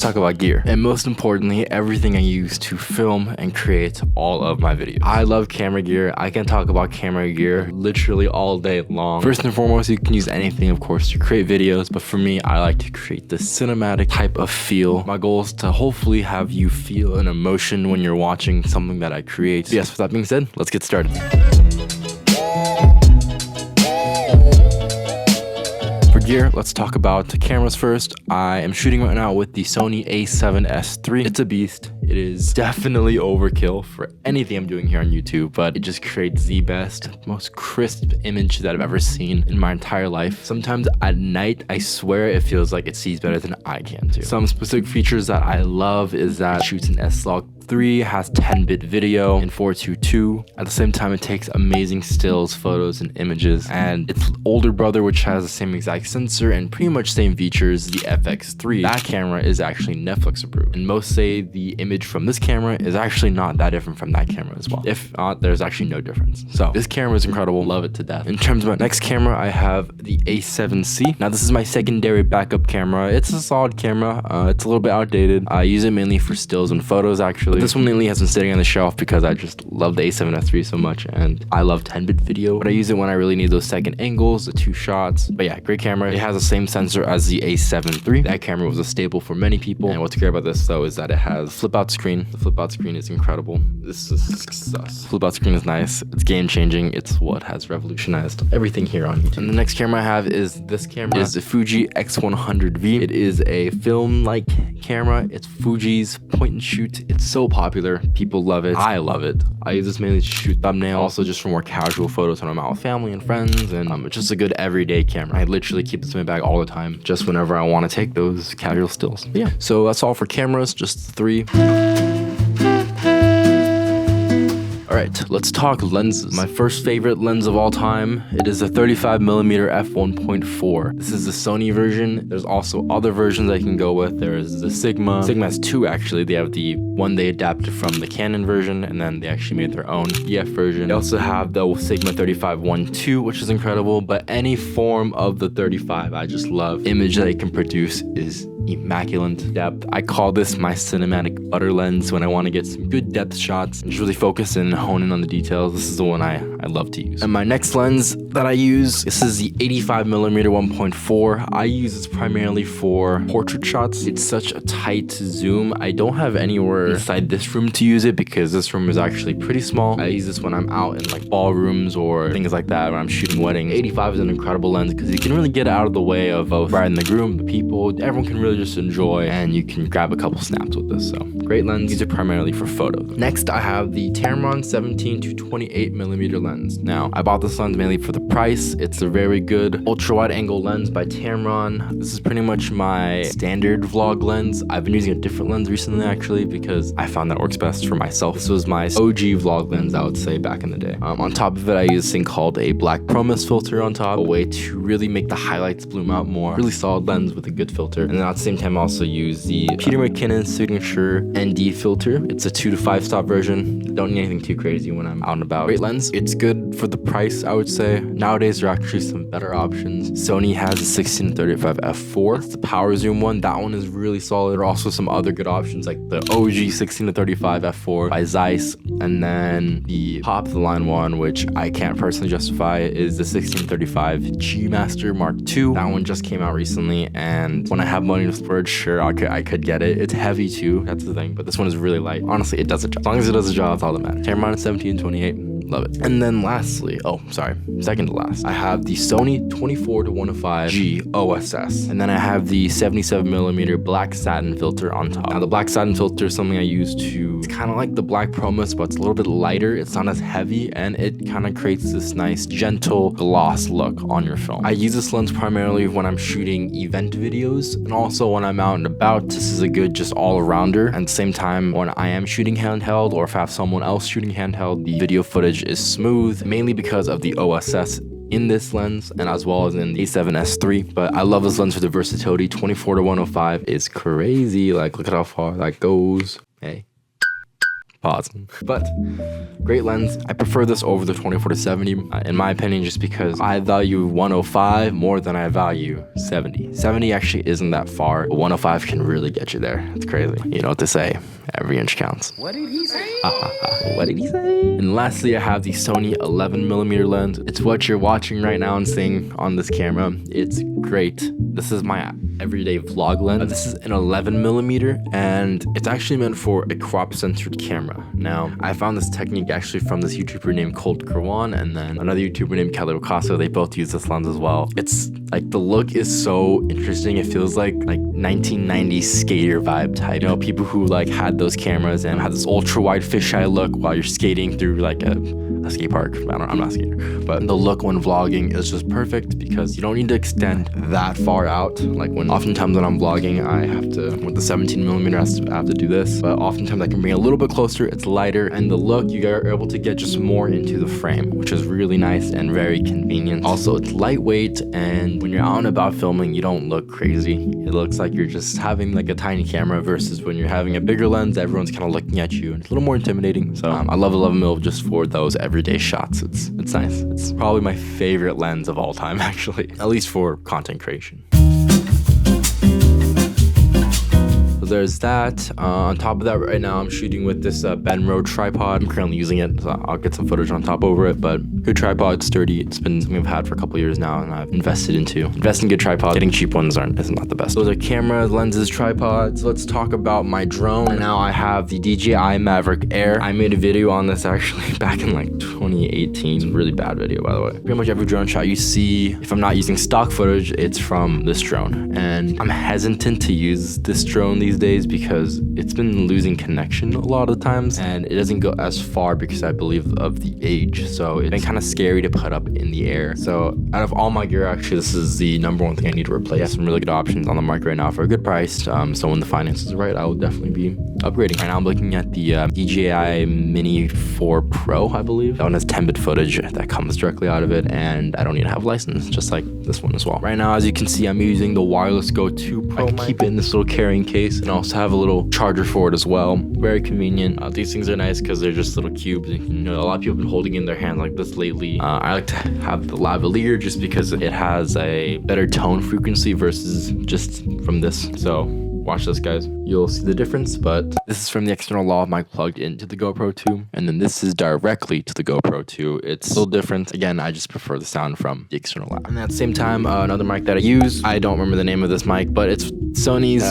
talk about gear, and most importantly, everything I use to film and create all of my videos. I love camera gear. I can talk about camera gear literally all day long. First and foremost, you can use anything, of course, to create videos, but for me, I like to create the cinematic type of feel. My goal is to hopefully have you feel an emotion when you're watching something that I create. So yes, with that being said, let's get started. For gear, let's talk about cameras first. I am shooting right now with the Sony a7S III. It's a beast. It is definitely overkill for anything I'm doing here on YouTube, but it just creates the best, most crisp image that I've ever seen in my entire life. Sometimes at night, I swear it feels like it sees better than I can too. Some specific features that I love is that it shoots in S-Log 3, has 10-bit video in 422. At the same time, it takes amazing stills, photos, and images. And its older brother, which has the same exact sensor and pretty much same features, the FX3, that camera is actually Netflix approved. And most say the image from this camera is actually not that different from that camera as well. If not, there's actually no difference. So this camera is incredible, love it to death. In terms of my next camera, I have the A7C. Now this is my secondary backup camera. It's a solid camera. It's a little bit outdated. I use it mainly for stills and photos actually. But this one lately has been sitting on the shelf because I just love the A7S III so much, and I love 10-bit video, but I use it when I really need those second angles, the 2 shots. But yeah, great camera. It has the same sensor as the A7 III. That camera was a staple for many people, and what's great about this though is that it has flip out screen. The flip out screen is incredible. This is success. Flip out screen is nice. It's game changing. It's what has revolutionized everything here on YouTube. And the next camera I have is this camera. It is the Fuji X100V. It is a film-like camera. It's Fuji's point and shoot. It's so popular. People love it. I love it. I use this mainly to shoot thumbnails, also just for more casual photos when I'm out with family and friends, and it's just a good everyday camera. I literally keep this in my bag all the time, just whenever I want to take those casual stills. But yeah, so that's all for cameras, just 3. Alright, let's talk lenses. My first favorite lens of all time, it is a 35mm f1.4. This is the Sony version. There's also other versions I can go with. There's the Sigma. Sigma has 2 actually. They have the one they adapted from the Canon version, and then they actually made their own EF version. They also have the Sigma 35-1.2, which is incredible, but any form of the 35 I just love. Image that it can produce is immaculate. Depth. I call this my cinematic butter lens when I want to get some good depth shots and just really focus and hone in on the details. This is the one I love to use. And my next lens that I use, this is the 85mm 1.4. I use this primarily for portrait shots. It's such a tight zoom. I don't have anywhere inside this room to use it because this room is actually pretty small. I use this when I'm out in like ballrooms or things like that when I'm shooting weddings. 85 is an incredible lens because you can really get out of the way of both bride and the groom, the people. Everyone can really just enjoy, and you can grab a couple snaps with this. So great lens. Use it primarily for photos. Next, I have the Tamron 17 to 28mm lens. Now, I bought this lens mainly for the price. It's a very good ultra wide angle lens by Tamron. This is pretty much my standard vlog lens. I've been using a different lens recently actually because I found that works best for myself. This was my OG vlog lens, I would say, back in the day. On top of it, I use this thing called a black promise filter on top, a way to really make the highlights bloom out more. Really solid lens with a good filter. And then at the same time, I also use the Peter McKinnon signature ND filter. It's a 2 to 5 stop version. Don't need anything too crazy when I'm out and about. Great lens. It's good for the price, I would say. Nowadays, there are actually some better options. Sony has a 16-35 f4. It's the power zoom one. That one is really solid. There are also some other good options like the OG 16-35 f4 by Zeiss, and then the top of the line one, which I can't personally justify, is the 16-35 G Master Mark II. That one just came out recently, and when I have money to splurge, sure, I could get it. It's heavy too, that's the thing, but this one is really light. Honestly, it does a job. As long as it does a job, that's all that matters. Tamron 17-28. Love it. And then lastly, second to last, I have the Sony 24-105G OSS. And then I have the 77mm black satin filter on top. Now the black satin filter is something I use to, it's kind of like the black promise, but it's a little bit lighter. It's not as heavy, and it kind of creates this nice gentle gloss look on your film. I use this lens primarily when I'm shooting event videos, and also when I'm out and about. This is a good just all-arounder. And at the same time, when I am shooting handheld, or if I have someone else shooting handheld, the video footage is smooth, mainly because of the OSS in this lens and as well as in the A7S III. But I love this lens for the versatility. 24-105 is crazy. Like, look at how far that goes. Hey. Pause. But great lens. I prefer this over the 24-70 in my opinion, just because I value 105 more than I value 70. 70 actually isn't that far, but 105 can really get you there. It's crazy. You know what to say. Every inch counts. What did he say? What did he say? And lastly, I have the Sony 11mm lens. It's what you're watching right now and seeing on this camera. It's great. This is my everyday vlog lens. This is an 11mm, and it's actually meant for a crop-centered camera. Now, I found this technique actually from this YouTuber named Cold Kerwan, and then another YouTuber named Kelly Picasso. They both use this lens as well. It's like, the look is so interesting. It feels like 1990s skater vibe type. You know, people who like had those cameras and had this ultra wide fisheye look while you're skating through like a skate park. I'm not a skater, but the look when vlogging is just perfect because you don't need to extend that far out. Like oftentimes when I'm vlogging, I have to, with the 17mm, I have to do this, but oftentimes I can bring it a little bit closer. It's lighter, and the look, you are able to get just more into the frame, which is really nice and very convenient. Also, it's lightweight, and when you're out and about filming, you don't look crazy. It looks like you're just having like a tiny camera versus when you're having a bigger lens, everyone's kind of looking at you, and it's a little more intimidating. So I love 11mm just for those everyday shots. It's nice. It's probably my favorite lens of all time, actually, at least for content creation. So there's that. On top of that, right now I'm shooting with this Benro tripod. I'm currently using it, so I'll get some footage on top over it, but good tripod, sturdy. It's been something I've had for a couple years now, and I've invested in good tripods. Getting cheap ones is not the best. Those are cameras, lenses, tripods. Let's talk about my drone. And now I have the DJI Maverick Air. I made a video on this actually back in like 2018. It's a really bad video, by the way. Pretty much every drone shot you see, if I'm not using stock footage, it's from this drone. And I'm hesitant to use this drone these days because it's been losing connection a lot of the times, and it doesn't go as far because I believe of the age. So it's been kind of scary to put up in the air. So out of all my gear, actually, this is the number one thing I need to replace. I have some really good options on the market right now for a good price. So when the finances are right, I will definitely be upgrading. Right now I'm looking at the DJI Mini 4 Pro, I believe. That one has 10-bit footage that comes directly out of it, and I don't need to have a license, just like this one as well. Right now, as you can see, I'm using the wireless Go 2 Pro. I can keep it in this little carrying case, and also have a little charger for it as well. Very convenient. These things are nice because they're just little cubes. You know, a lot of people have been holding in their hands like this lately. I like to have the lavalier just because it has a better tone frequency versus just from this. So watch this, guys. You'll see the difference, but this is from the external lav mic plugged into the GoPro 2, and then this is directly to the GoPro 2. It's a little different. Again, I just prefer the sound from the external lav. And at the same time, another mic that I use, I don't remember the name of this mic, but it's Sony's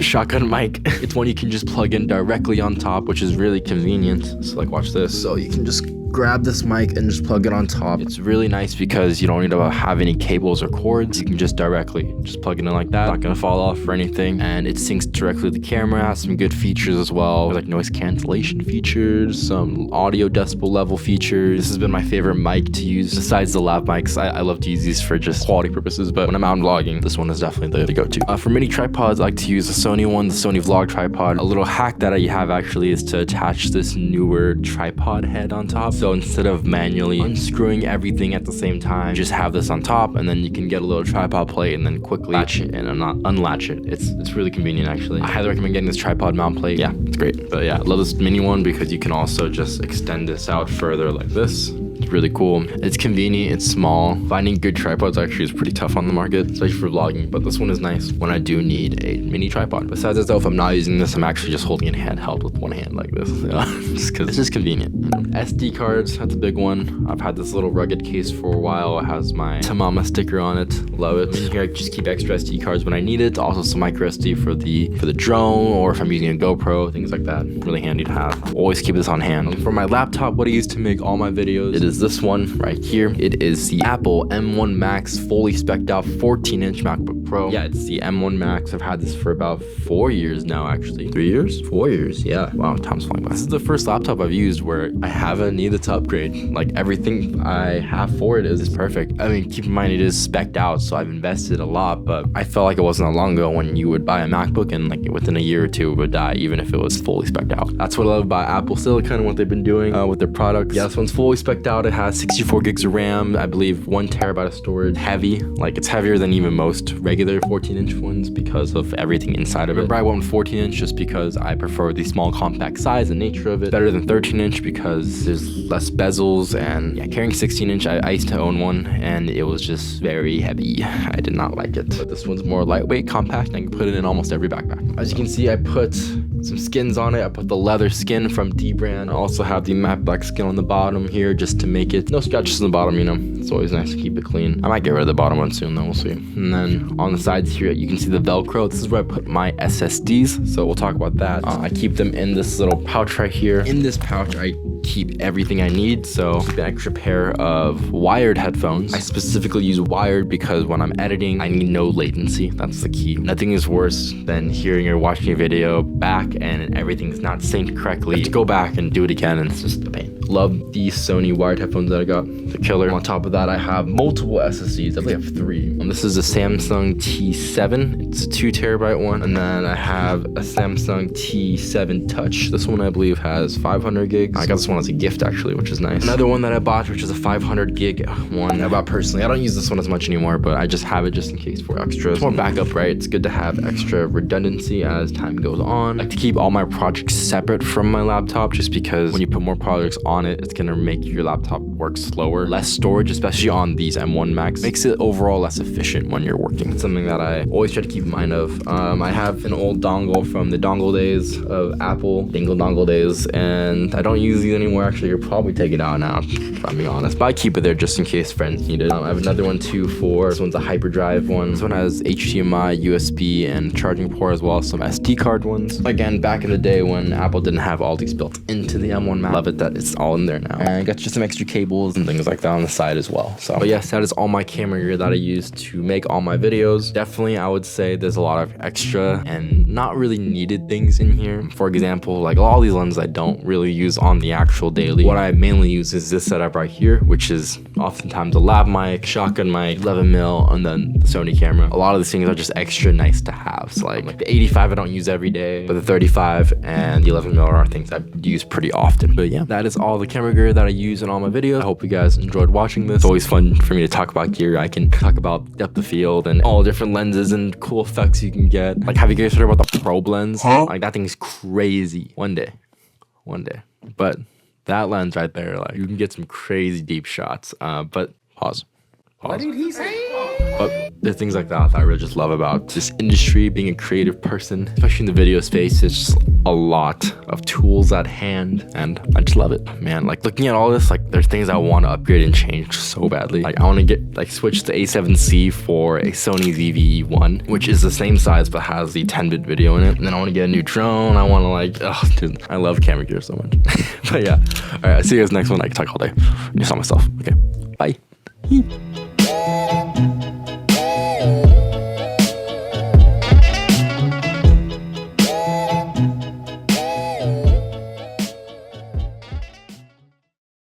shotgun mic. It's one you can just plug in directly on top, which is really convenient. So like, watch this. So you can just grab this mic and just plug it on top. It's really nice because you don't need to have any cables or cords. You can just directly just plug it in like that. It's not gonna fall off or anything, and it syncs directly to the camera. It has some good features as well, like noise cancellation features, some audio decibel level features. This has been my favorite mic to use besides the lav mics. I love to use these for just quality purposes, but when I'm out vlogging, this one is definitely the go-to. For mini tripods, I like to use the Sony one, the Sony Vlog tripod. A little hack that I have actually is to attach this newer tripod head on top. So instead of manually unscrewing everything at the same time, just have this on top, and then you can get a little tripod plate and then quickly latch it and unlatch it. It's really convenient, actually. I highly recommend getting this tripod mount plate. Yeah, it's great. But yeah, I love this mini one because you can also just extend this out further like this. It's really cool. It's convenient. It's small. Finding good tripods actually is pretty tough on the market, especially for vlogging, but this one is nice when I do need a mini tripod. Besides that, though, if I'm not using this, I'm actually just holding it handheld with one hand like this, just because it's just convenient. You know? SD cards, that's a big one. I've had this little rugged case for a while. It has my Tamama sticker on it. Love it. In here, I just keep extra SD cards when I need it. Also some micro SD for the drone, or if I'm using a GoPro, things like that. Really handy to have. Always keep this on hand. For my laptop, what I use to make all my videos, it is this one right here. It is the Apple M1 Max fully spec'd out 14-inch MacBook Pro. Yeah, it's the M1 Max. I've had this for about 4 years now, actually. 3 years? 4 years, yeah. Wow, time's flying by. This is the first laptop I've used where I haven't needed to upgrade. Like, everything I have for it is perfect. I mean, keep in mind it is spec'd out, so I've invested a lot, but I felt like it wasn't that long ago when you would buy a MacBook and like within a year or two it would die, even if it was fully spec'd out. That's what I love about Apple Silicon and what they've been doing with their products. Yeah, this one's fully spec'd out. It has 64 gigs of RAM, I believe 1 terabyte of storage. Heavy, like it's heavier than even most regular regular 14-inch ones because of everything inside of it. Remember, I went with 14-inch just because I prefer the small compact size and nature of it. Better than 13-inch because there's less bezels, and yeah, carrying 16-inch, I used to own one and it was just very heavy. I did not like it. But this one's more lightweight, compact, and I can put it in almost every backpack. As you can see, I put some skins on it. I put the leather skin from D-Brand. I also have the matte black skin on the bottom here just to make it no scratches on the bottom, you know. It's always nice to keep it clean. I might get rid of the bottom one soon though, we'll see. And then on the sides here, you can see the Velcro. This is where I put my SSDs, so we'll talk about that. I keep them in this little pouch right here. In this pouch, I keep everything I need, so keep an extra pair of wired headphones. I specifically use wired because when I'm editing, I need no latency. That's the key. Nothing is worse than hearing or watching a video back and everything's not synced correctly. You have to go back and do it again, and it's just a pain. Love these Sony wired headphones that I got. They're killer. On top of that, I have multiple SSDs. I believe I have 3. This is a Samsung T7. It's a 2 terabyte one. And then I have a Samsung T7 Touch. This one I believe has 500 gigs. I got this one as a gift actually, which is nice. Another one that I bought, which is a 500 gig one I bought personally. I don't use this one as much anymore, but I just have it just in case for extra. It's more backup, right? It's good to have extra redundancy as time goes on. I like to keep all my projects separate from my laptop just because when you put more projects on it, it's gonna make your laptop work slower. Less storage, especially on these M1 Max, makes it overall less efficient when you're working. It's something that I always try to keep in mind of. I have an old dongle from the dongle days of Apple, dingle dongle days, and I don't use these anymore. Actually, you'll probably take it out now, if I'm being honest, but I keep it there just in case friends need it. I have another one too for, this one's a hyperdrive one. This one has HDMI, USB, and charging port, as well as some SD card ones. Again, back in the day when Apple didn't have all these built into the M1 Max. Love it that it's all in there now. And I got just some extra cables and things like that on the side as well. So, but yes, that is all my camera gear that I use to make all my videos. Definitely, I would say there's a lot of extra and not really needed things in here. For example, like all these lenses I don't really use on the actual daily. What I mainly use is this setup right here, which is oftentimes a lav mic, shotgun mic, 11mm, and then the Sony camera. A lot of these things are just extra nice to have. So like the 85 I don't use every day, but the 35 and the 11mm are things I use pretty often. But yeah, that is all the camera gear that I use in all my videos. I hope you guys enjoyed watching this. It's always fun for me to talk about gear. I can talk about depth of field and all different lenses and cool effects you can get. Like, have you guys heard about the probe lens? Like, that thing is crazy. One day. But that lens right there, like, you can get some crazy deep shots. But pause. What did he say? But there's things like that I really just love about this industry, being a creative person, especially in the video space. It's just a lot of tools at hand, and I just love it, man. Like, looking at all this, like, there's things I want to upgrade and change so badly. Like, I want to get, like, switch to A7C for a Sony ZV-E1, which is the same size but has the 10-bit video in it. And then I want to get a new drone. I want to, like, oh, dude, I love camera gear so much. But yeah, all right, I'll see you guys next one. I can talk all day. I just saw myself. Okay, bye.